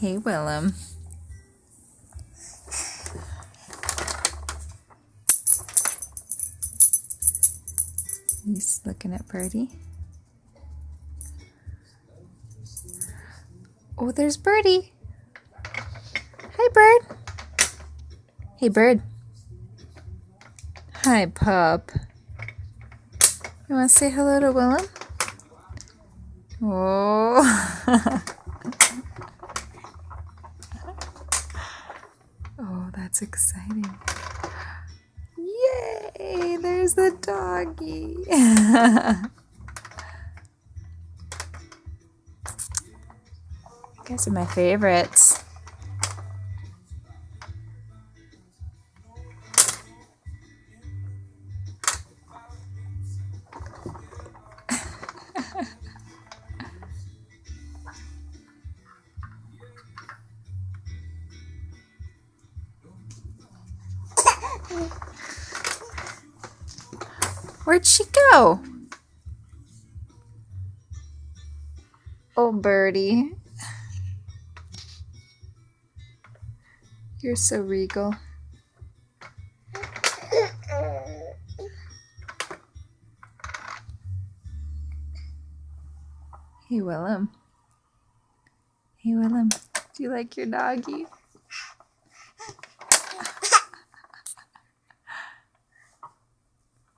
Hey, Willem. He's looking at Birdie. Oh, there's Birdie. Hi, Bird. Hey, Bird. Hi, pup. You want to say hello to Willem? Oh. Oh, that's exciting. Yay! There's the doggy. You guys are my favorites. Where'd she go? Oh, Birdie. You're so regal. Hey, Willem. Hey, Willem. Do you like your doggy?